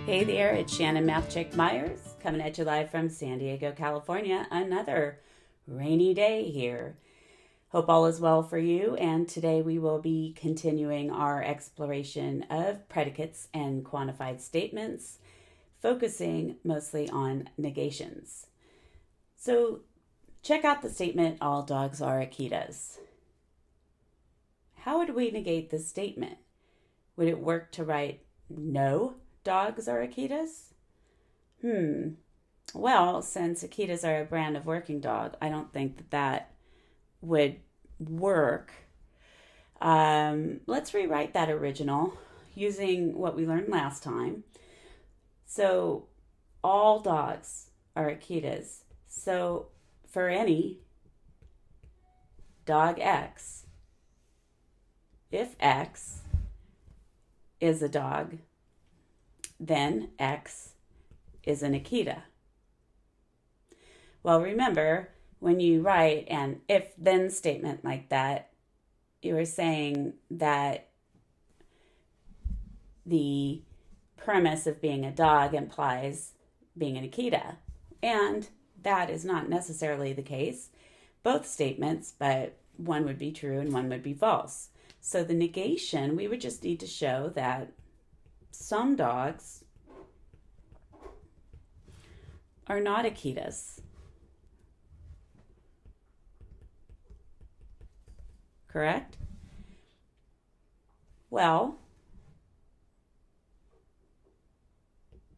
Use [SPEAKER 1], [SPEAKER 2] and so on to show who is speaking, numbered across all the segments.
[SPEAKER 1] Hey there, it's Shannon Math Chick Myers coming at you live from San Diego, California. Another rainy day here. Hope all is well for you, and today we will be continuing our exploration of predicates and quantified statements, focusing mostly on negations. So check out the statement, all dogs are Akitas. How would we negate this statement? Would it work to write no dogs are Akitas? Well, since Akitas are a brand of working dog, I don't think that would work. Let's rewrite that original using what we learned last time. So all dogs are Akitas. So for any dog X, if X is a dog, then X is an Akita. Well, remember, when you write an if-then statement like that, you are saying that the premise of being a dog implies being an Akita. And that is not necessarily the case. Both statements, but one would be true and one would be false. So the negation, we would just need to show that some dogs are not Akitas. Correct? Well,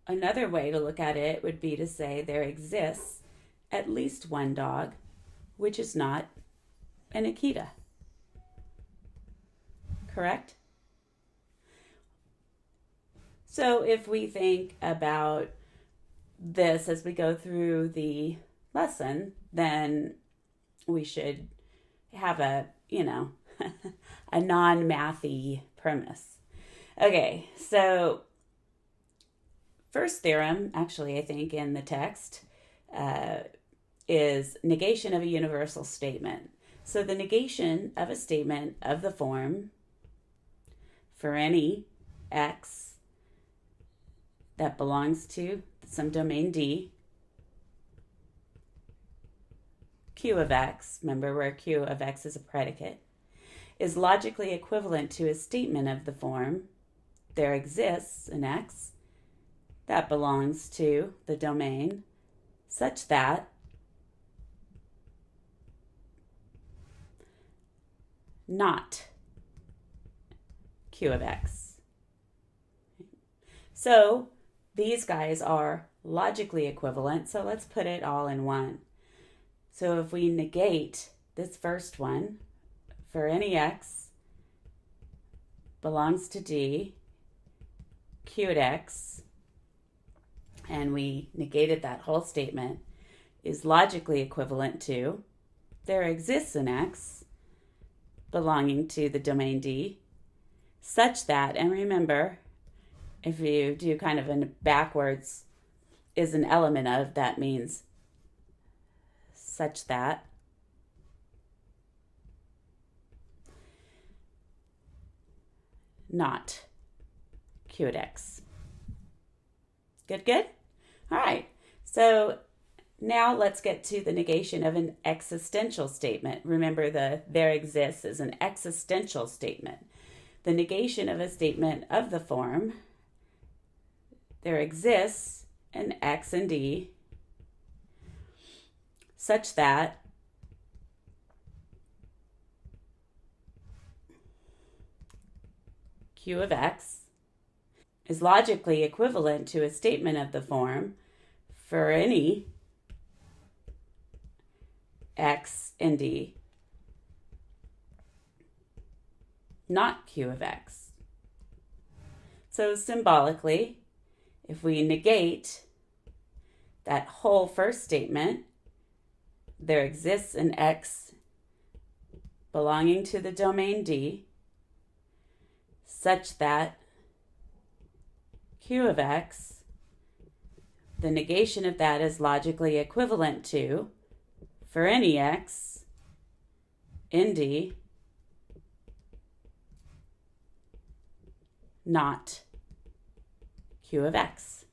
[SPEAKER 1] another way to look at it would be to say there exists at least one dog which is not an Akita. Correct? So if we think about this as we go through the lesson, then we should have a, a non-mathy premise. Okay, so first theorem, actually, I think in the text, is negation of a universal statement. So the negation of a statement of the form for any X that belongs to some domain D, Q of X, remember where Q of X is a predicate, is logically equivalent to a statement of the form, there exists an X that belongs to the domain such that not Q of X. So these guys are logically equivalent, so let's put it all in one. So if we negate this first one, for any X belongs to D, Q at X, and we negated that whole statement, is logically equivalent to there exists an X belonging to the domain D, such that, and remember, if you do kind of a backwards is an element of, that means such that not Q at X. Good? All right. So now let's get to the negation of an existential statement. Remember, there exists is an existential statement. The negation of a statement of the form there exists an X and D such that Q of X is logically equivalent to a statement of the form for any X and D not Q of X. So symbolically, if we negate that whole first statement, there exists an X belonging to the domain D such that Q of X, the negation of that is logically equivalent to, for any X in D, not Q of X.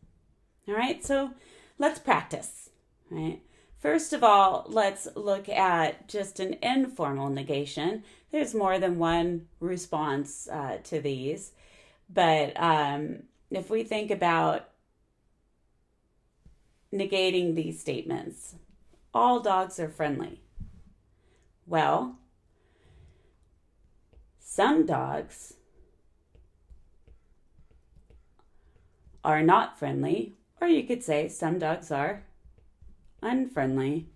[SPEAKER 1] All right, so let's practice, right? First of all, let's look at just an informal negation. There's more than one response to these, but if we think about negating these statements, all dogs are friendly. Well, some dogs are not friendly, or you could say some dogs are unfriendly.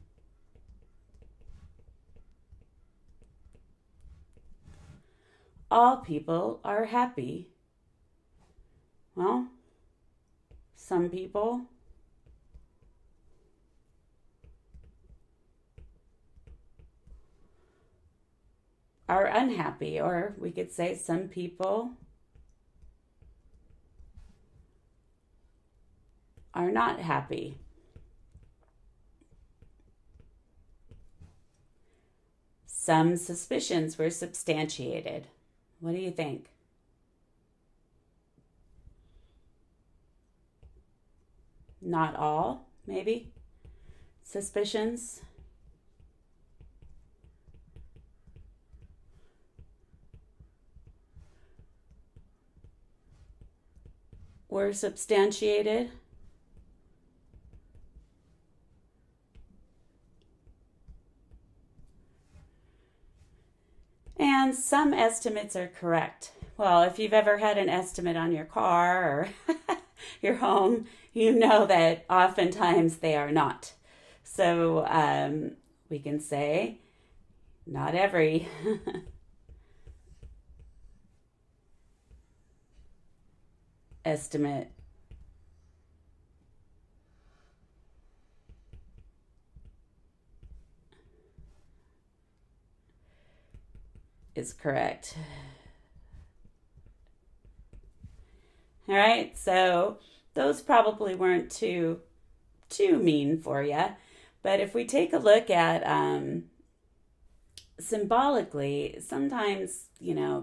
[SPEAKER 1] All people are happy. Well, some people are unhappy, or we could say some people are not happy. Some suspicions were substantiated. What do you think? Not all, maybe, suspicions. Were substantiated. And some estimates are correct. Well, if you've ever had an estimate on your car or your home, you know that oftentimes they are not. So we can say not every estimate is correct. All right, so those probably weren't too mean for you, but if we take a look at symbolically, sometimes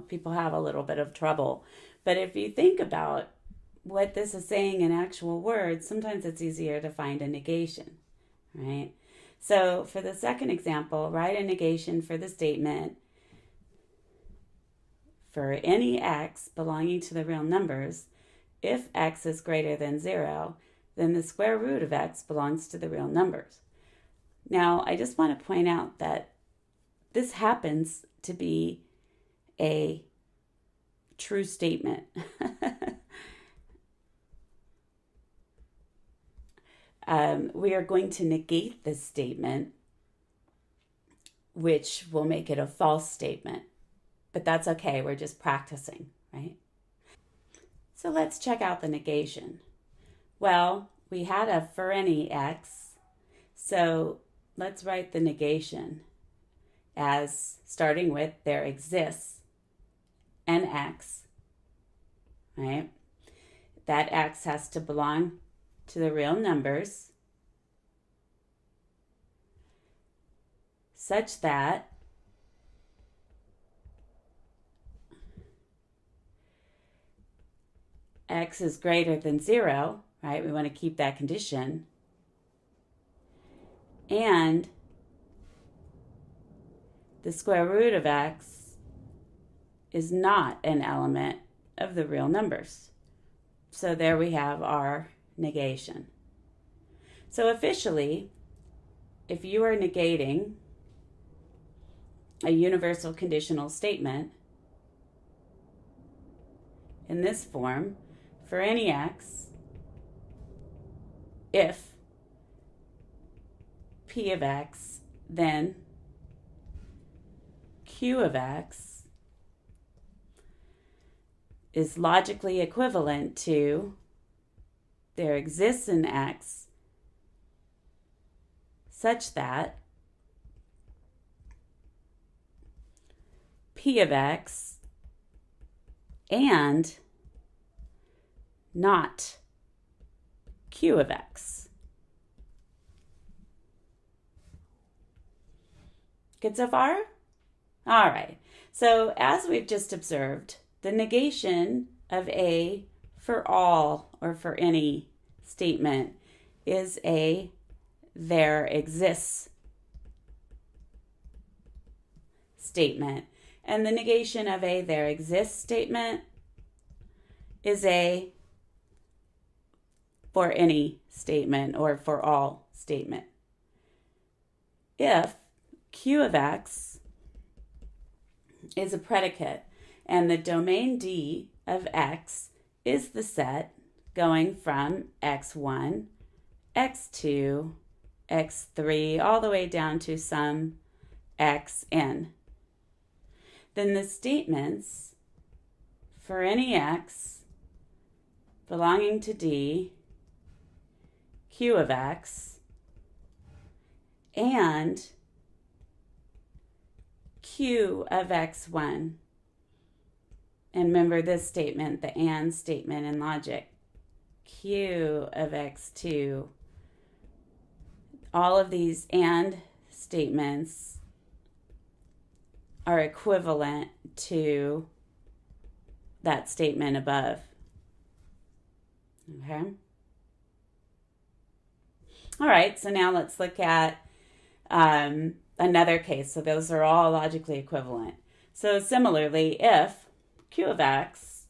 [SPEAKER 1] people have a little bit of trouble. But if you think about what this is saying in actual words, sometimes it's easier to find a negation, right? So for the second example, write a negation for the statement for any x belonging to the real numbers. If x is greater than 0, then the square root of x belongs to the real numbers. Now, I just want to point out that this happens to be a true statement. We are going to negate this statement, which will make it a false statement. But that's okay, we're just practicing, right? So let's check out the negation. Well, we had a for any x, so let's write the negation as starting with there exists an x, right? That x has to belong to the real numbers such that x is greater than 0, right? We want to keep that condition. And the square root of x is not an element of the real numbers. So there we have our negation. So officially, if you are negating a universal conditional statement in this form, for any x, if p of x, then q of x is logically equivalent to there exists an x such that p of x and not q of x. Good so far? All right. So as we've just observed, the negation of a for all or for any statement is a there exists statement. And the negation of a there exists statement is a for any statement or for all statement. If Q of X is a predicate and the domain D of X is the set going from X1, X2, X3, all the way down to some Xn, then the statements for any X belonging to D, Q of X, and Q of X1. And remember this statement, the and statement in logic. Q of X2. All of these and statements are equivalent to that statement above. Okay? All right, so now let's look at another case. So those are all logically equivalent. So similarly, if Q of X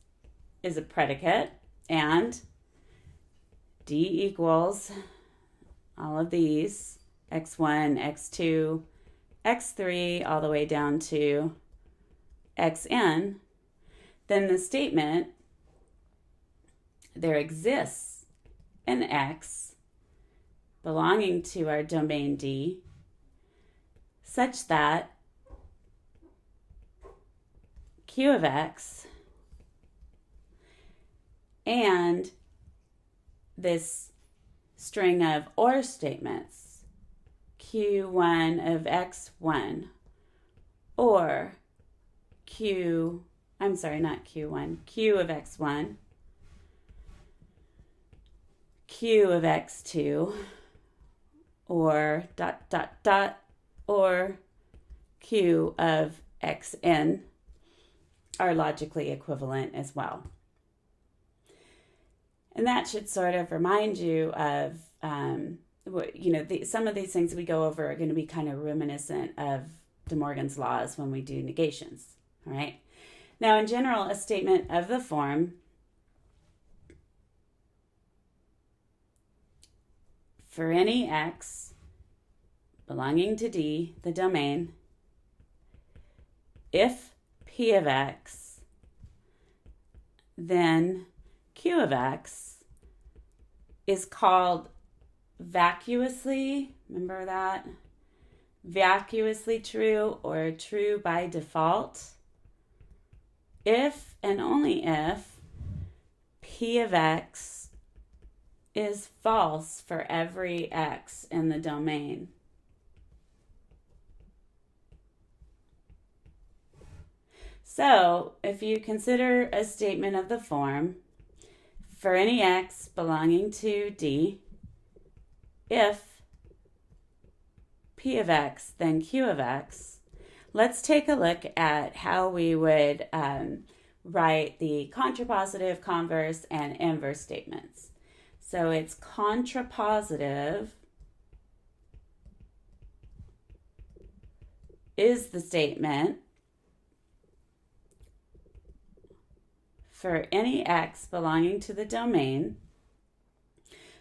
[SPEAKER 1] is a predicate and D equals all of these, X1, X2, X3, all the way down to Xn, then the statement, there exists an X belonging to our domain D such that Q of X and this string of or statements, Q1 of X1 or Q of X1, Q of X2, or ... or Q of Xn are logically equivalent as well. And that should sort of remind you of, some of these things we go over are going to be kind of reminiscent of De Morgan's laws when we do negations, all right? Now, in general, a statement of the form for any X belonging to D, the domain, if P of X, then Q of X is called vacuously, remember that? Vacuously true or true by default if and only if P of X is false for every X in the domain. So, if you consider a statement of the form, for any X belonging to D, if P of X, then Q of X, let's take a look at how we would write the contrapositive, converse, and inverse statements. So it's contrapositive is the statement for any X belonging to the domain.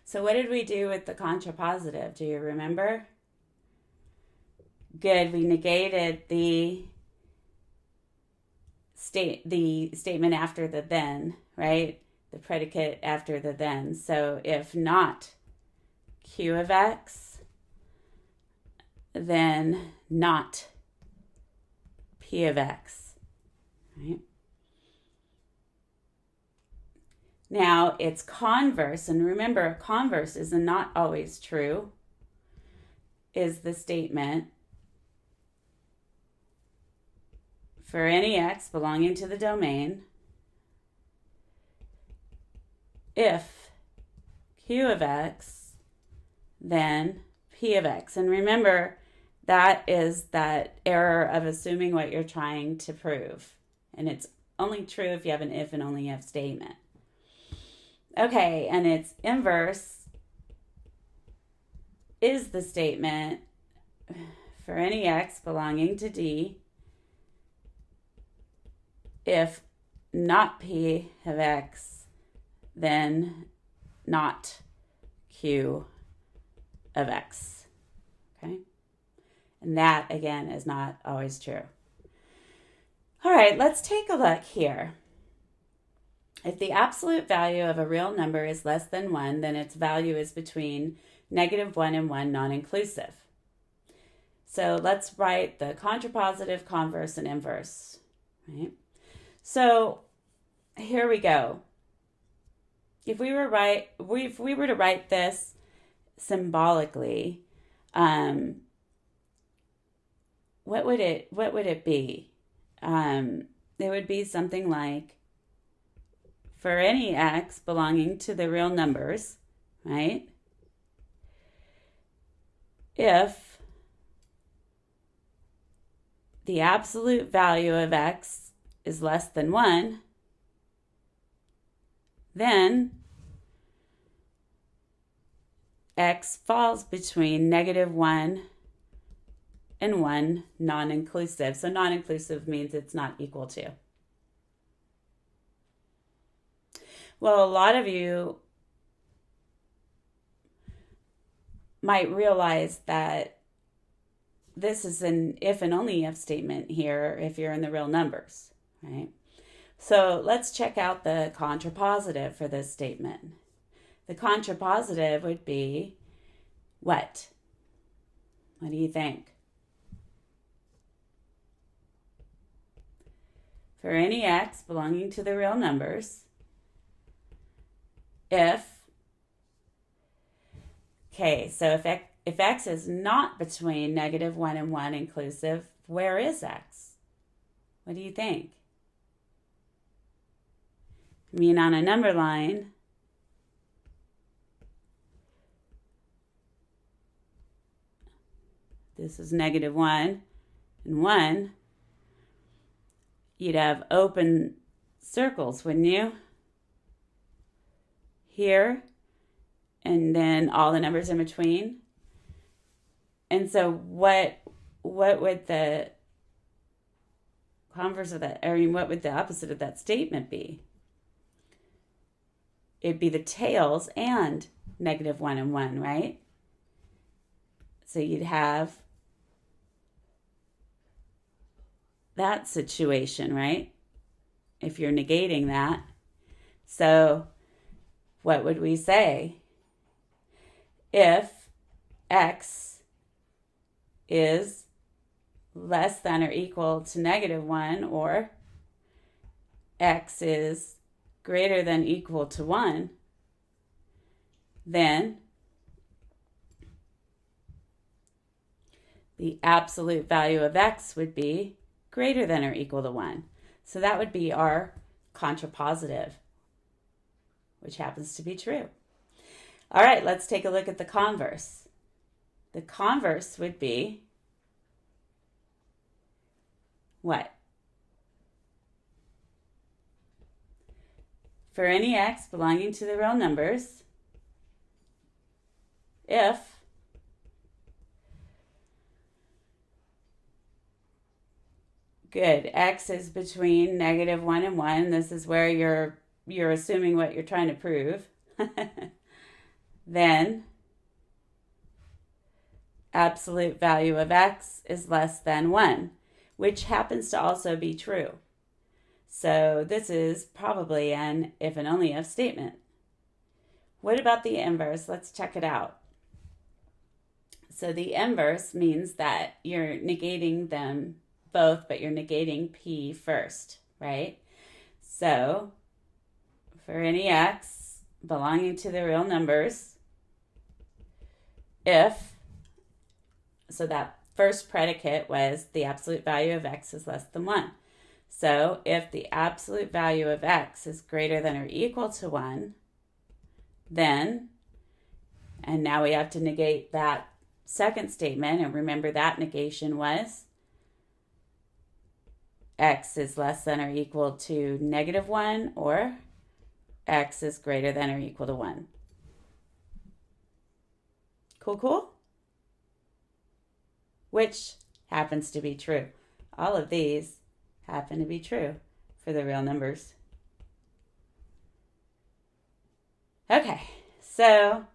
[SPEAKER 1] So what did we do with the contrapositive? Do you remember? Good, we negated the statement after the then, right? The predicate after the then. So if not Q of X, then not P of X, right? Now it's converse, and remember, converse is not always true, is the statement for any X belonging to the domain if Q of X, then P of X. And remember, that is that error of assuming what you're trying to prove. And it's only true if you have an if and only if statement. Okay, and its inverse is the statement for any x belonging to D if not P of x, then not Q of x. Okay? And that, again, is not always true. All right, let's take a look here. If the absolute value of a real number is less than 1, then its value is between -1 and 1 non-inclusive. So let's write the contrapositive, converse, and inverse. Right? So here we go. If we were to write this symbolically, what would it be? It would be something like, for any x belonging to the real numbers, right? If the absolute value of x is less than 1, then x falls between -1 and 1 non-inclusive. So non-inclusive means it's not equal to. Well, a lot of you might realize that this is an if and only if statement here if you're in the real numbers, right? So let's check out the contrapositive for this statement. The contrapositive would be what? What do you think? For any x belonging to the real numbers, so if x is not between -1 and 1 inclusive, where is x? What do you think? I mean, on a number line, this is -1 and 1, you'd have open circles, wouldn't you? Here, and then all the numbers in between. And so what would the converse of that, what would the opposite of that statement be? It'd be the tails and -1 and 1, right? So you'd have that situation, right? If you're negating that. So what would we say? If x is less than or equal to -1, or x is greater than or equal to 1, then the absolute value of x would be greater than or equal to 1. So that would be our contrapositive, which happens to be true. All right, let's take a look at the converse. The converse would be what? For any x belonging to the real numbers, if x is between -1 and 1, this is where you're assuming what you're trying to prove, then absolute value of x is less than 1, which happens to also be true. So this is probably an if and only if statement. What about the inverse? Let's check it out. So the inverse means that you're negating them both, but you're negating P first, right? So for any x belonging to the real numbers, so that first predicate was the absolute value of x is less than 1. So if the absolute value of x is greater than or equal to 1, then, and now we have to negate that second statement, and remember that negation was x is less than or equal to -1, or x is greater than or equal to 1. Cool, cool? Which happens to be true. All of these happen to be true for the real numbers. Okay, so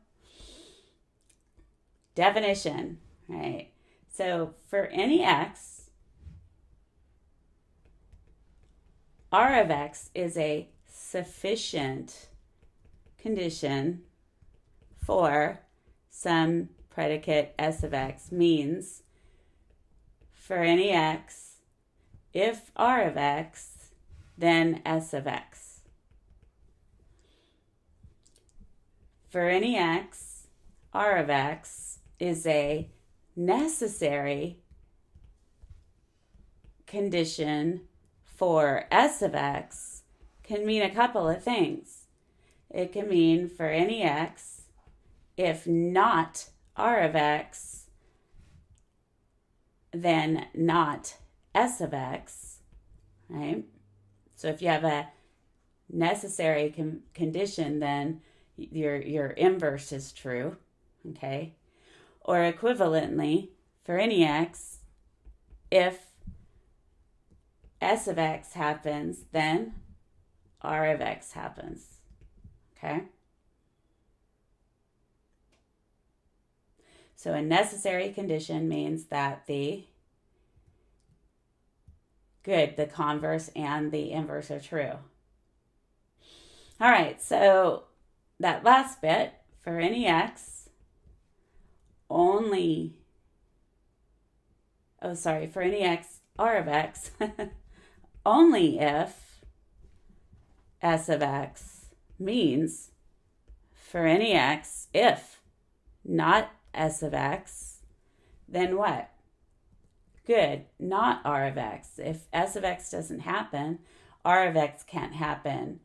[SPEAKER 1] definition, right? So for any x, r of x is a sufficient condition for some predicate s of x, means for any x, if r of x, then s of x. For any x, r of x is a necessary condition for s of x, can mean a couple of things. It can mean for any x, if not r of x, then not s of x, right? So if you have a necessary condition, then your inverse is true, okay? Or equivalently, for any x, if s of x happens, then r of x happens, okay? So a necessary condition means that the converse and the inverse are true. All right, so that last bit, for any x, for any x, r of x, only if s of x, means for any x, if not s of x, then what? Good, not r of x. If s of x doesn't happen, r of x can't happen,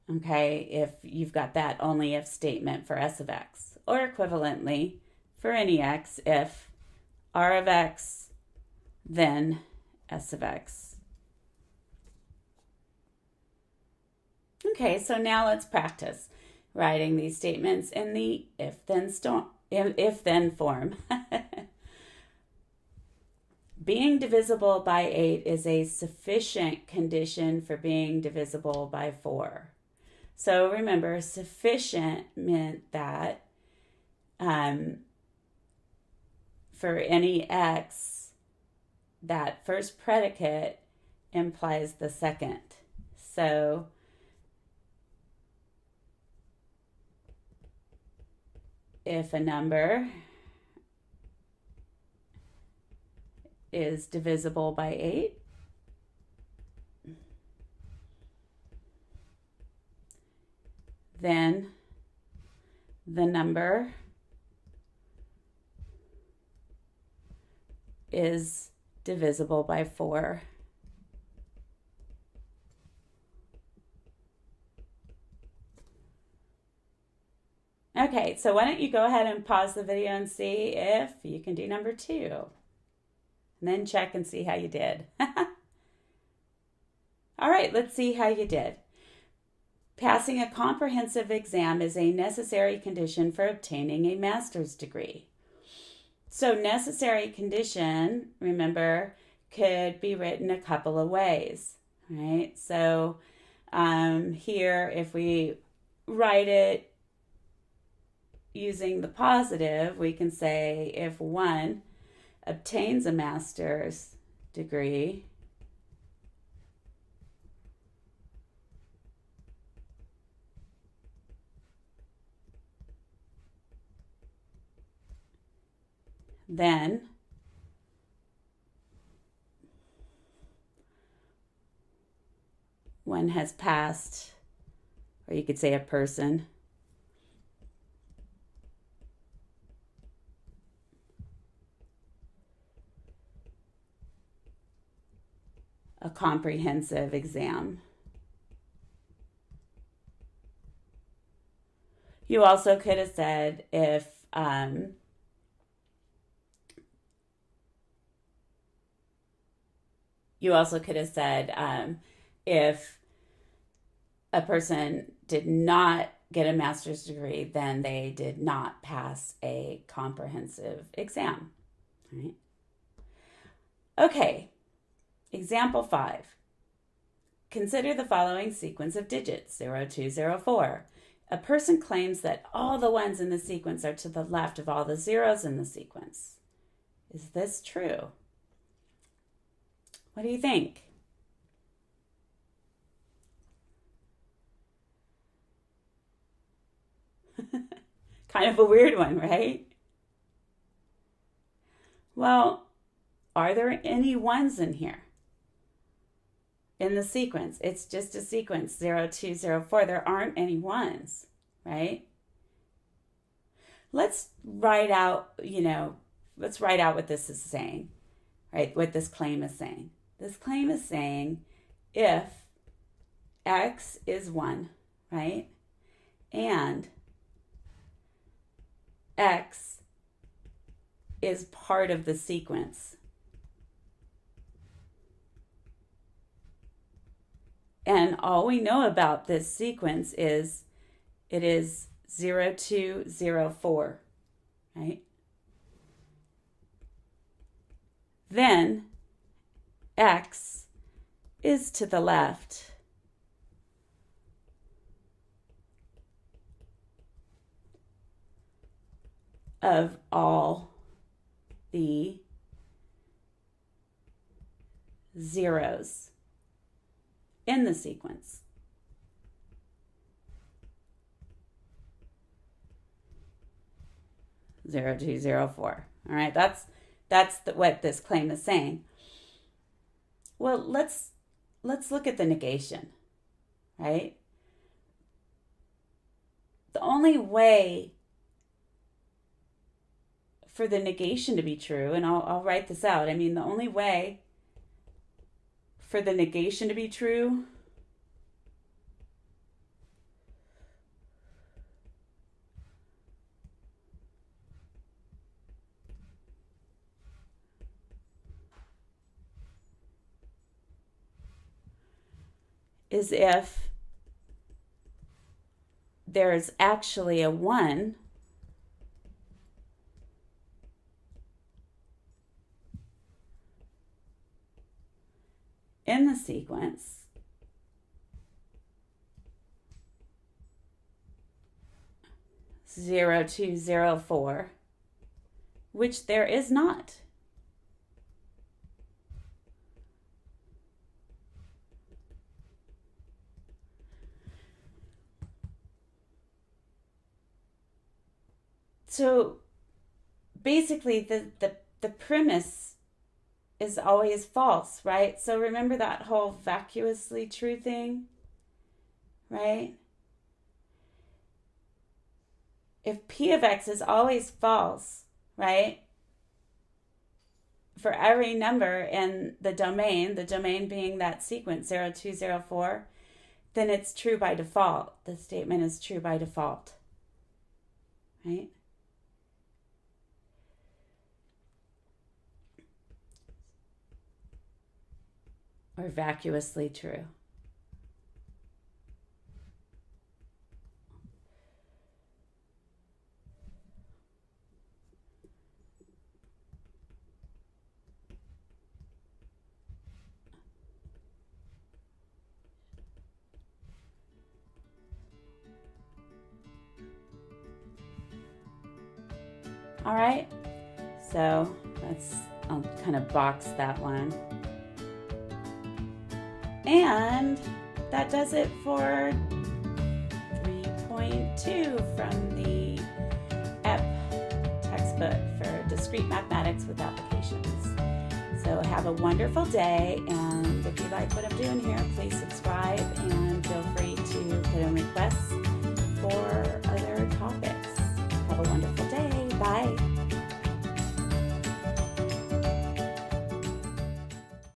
[SPEAKER 1] okay, if you've got that only if statement for s of x. Or equivalently, for any x, if r of x, then s of x. Okay, so now let's practice writing these statements in the if-then form. Being divisible by 8 is a sufficient condition for being divisible by 4. So remember, sufficient meant that for any x, that first predicate implies the second. So if a number is divisible by 8, then the number is divisible by 4. Okay, so why don't you go ahead and pause the video and see if you can do number 2. And then check and see how you did. All right, let's see how you did. Passing a comprehensive exam is a necessary condition for obtaining a master's degree. So necessary condition, remember, could be written a couple of ways, right? So here, if we write it using the positive, we can say if 1 obtains a master's degree, then one has passed, or you could say a person, a comprehensive exam. You also could have said if if a person did not get a master's degree, then they did not pass a comprehensive exam. Right? Okay, example 5. Consider the following sequence of digits, 0, 2, 0, 4. A person claims that all the ones in the sequence are to the left of all the zeros in the sequence. Is this true? What do you think? Kind of a weird one, right? Well, are there any ones in here? In the sequence, it's just a sequence, 0, 2, 0, 4. There aren't any ones, right? Let's write out what this is saying, right? What this claim is saying. This claim is saying if x is 1, right? And x is part of the sequence. And all we know about this sequence is it is 0, 2, 0, 4, right? Then x is to the left of all the zeros in the sequence. Zero, 2, 0, 4. All right, that's what this claim is saying. Well, let's look at the negation, right? The only way for the negation to be true, and I'll write this out. I mean, the only way for the negation to be true is if there's actually a 1 in the sequence, zero, 2, 0, 4, which there is not. So basically the premise is always false, right? So remember that whole vacuously true thing, right? If P of X is always false, right? For every number in the domain being that sequence 0, 2, 0, 4, then it's true by default. The statement is true by default, right? Or vacuously true. All right, so I'll kind of box that one. And that does it for 3.2 from the EP textbook for Discrete Mathematics with Applications. So have a wonderful day, and if you like what I'm doing here, please subscribe and feel free